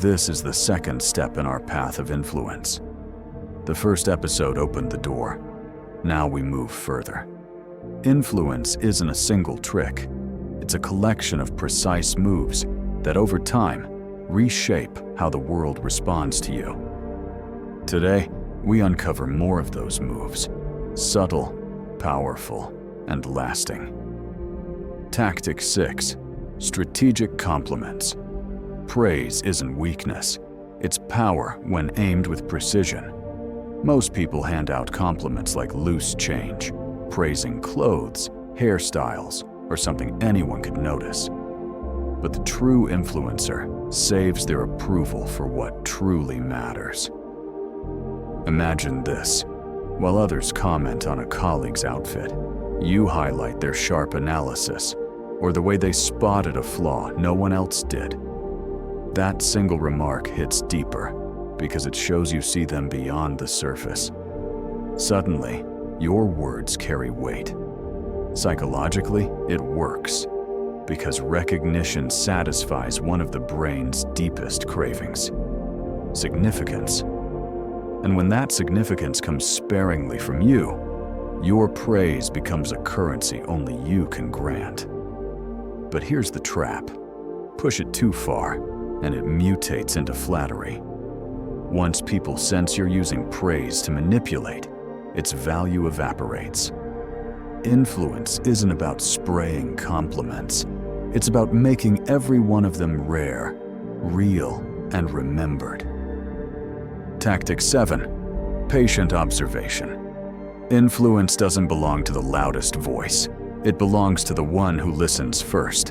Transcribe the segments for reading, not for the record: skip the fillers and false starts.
This is the second step in our path of influence. The first episode opened the door. Now we move further. Influence isn't a single trick. It's a collection of precise moves that over time reshape how the world responds to you. Today, we uncover more of those moves, subtle, powerful, and lasting. Tactic 6. Strategic compliments. Praise isn't weakness. It's power when aimed with precision. Most people hand out compliments like loose change, praising clothes, hairstyles, or something anyone could notice. But the true influencer saves their approval for what truly matters. Imagine this. While others comment on a colleague's outfit, you highlight their sharp analysis or the way they spotted a flaw no one else did. That single remark hits deeper because it shows you see them beyond the surface. Suddenly, your words carry weight. Psychologically, it works because recognition satisfies one of the brain's deepest cravings: significance. And when that significance comes sparingly from you, your praise becomes a currency only you can grant. But here's the trap. Push it too far, and it mutates into flattery. Once people sense you're using praise to manipulate, its value evaporates. Influence isn't about spraying compliments. It's about making every one of them rare, real, and remembered. Tactic 7. Patient observation. Influence doesn't belong to the loudest voice. It belongs to the one who listens first.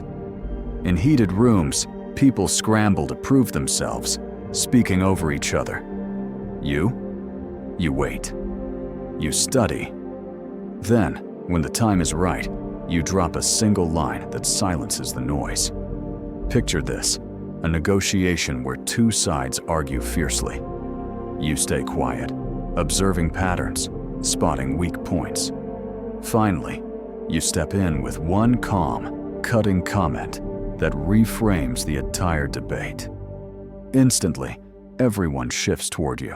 In heated rooms, people scramble to prove themselves, speaking over each other. You wait. You study. Then, when the time is right, you drop a single line that silences the noise. Picture this, a negotiation where two sides argue fiercely. You stay quiet, observing patterns, spotting weak points. Finally, you step in with one calm, cutting comment that reframes the entire debate. Instantly, everyone shifts toward you.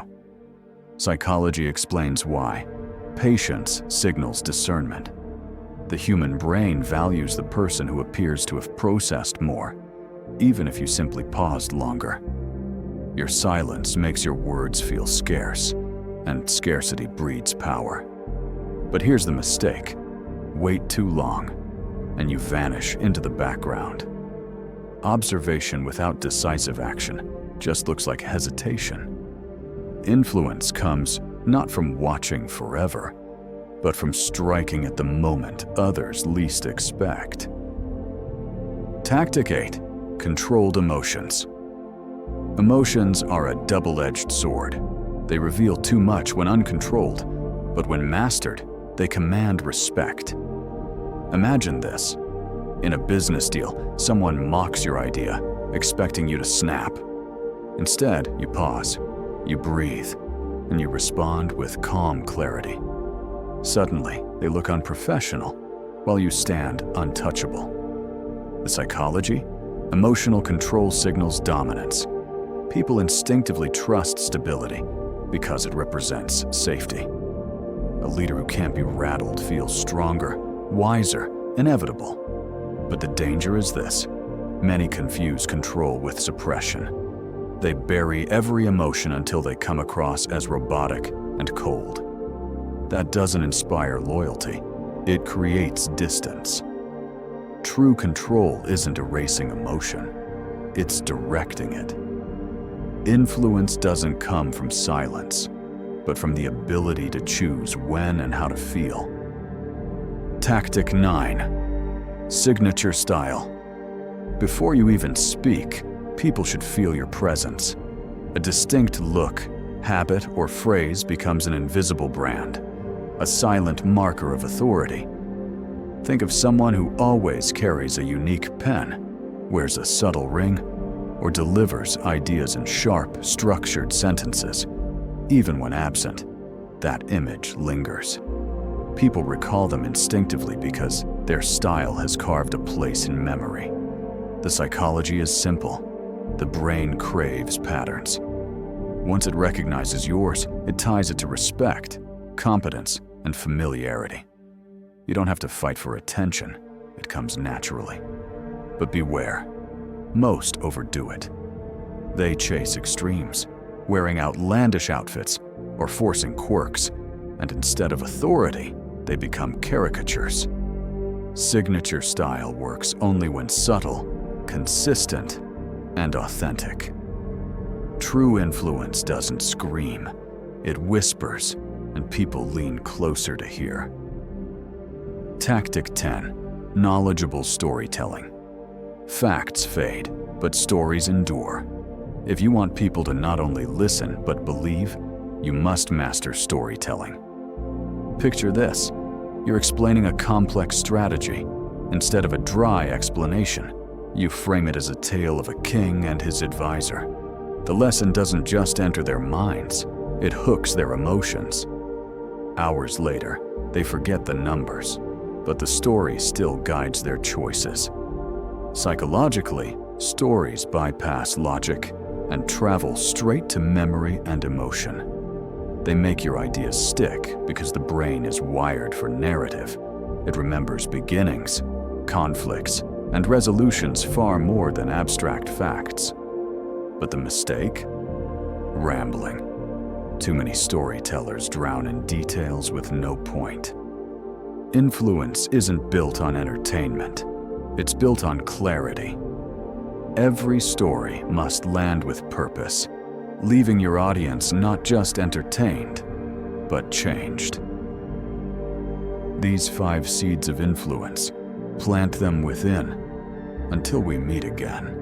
Psychology explains why. Patience signals discernment. The human brain values the person who appears to have processed more, even if you simply paused longer. Your silence makes your words feel scarce, and scarcity breeds power. But here's the mistake. Wait too long, and you vanish into the background. Observation without decisive action just looks like hesitation. Influence comes not from watching forever, but from striking at the moment others least expect. Tactic 8. Controlled emotions. Emotions are a double-edged sword. They reveal too much when uncontrolled, but when mastered, they command respect. Imagine this. In a business deal, someone mocks your idea, expecting you to snap. Instead, you pause, you breathe, and you respond with calm clarity. Suddenly, they look unprofessional, while you stand untouchable. The psychology? Emotional control signals dominance. People instinctively trust stability because it represents safety. A leader who can't be rattled feels stronger, wiser, inevitable. But the danger is this. Many confuse control with suppression. They bury every emotion until they come across as robotic and cold. That doesn't inspire loyalty. It creates distance. True control isn't erasing emotion. It's directing it. Influence doesn't come from silence, but from the ability to choose when and how to feel. Tactic 9. Signature style. Before you even speak, people should feel your presence. A distinct look, habit, or phrase becomes an invisible brand, a silent marker of authority. Think of someone who always carries a unique pen, wears a subtle ring, or delivers ideas in sharp, structured sentences. Even when absent, that image lingers. People recall them instinctively because their style has carved a place in memory. The psychology is simple. The brain craves patterns. Once it recognizes yours, it ties it to respect, competence, and familiarity. You don't have to fight for attention. It comes naturally. But beware, most overdo it. They chase extremes, wearing outlandish outfits or forcing quirks, and instead of authority, they become caricatures. Signature style works only when subtle, consistent, and authentic. True influence doesn't scream, it whispers, and people lean closer to hear. Tactic 10. Knowledgeable storytelling. Facts fade, but stories endure. If you want people to not only listen but believe, you must master storytelling. Picture this. You're explaining a complex strategy. Instead of a dry explanation, you frame it as a tale of a king and his advisor. The lesson doesn't just enter their minds, it hooks their emotions. Hours later, they forget the numbers, but the story still guides their choices. Psychologically, stories bypass logic and travel straight to memory and emotion. They make your ideas stick because the brain is wired for narrative. It remembers beginnings, conflicts, and resolutions far more than abstract facts. But the mistake? Rambling. Too many storytellers drown in details with no point. Influence isn't built on entertainment. It's built on clarity. Every story must land with purpose, leaving your audience not just entertained, but changed. These 5 seeds of influence, plant them within until we meet again.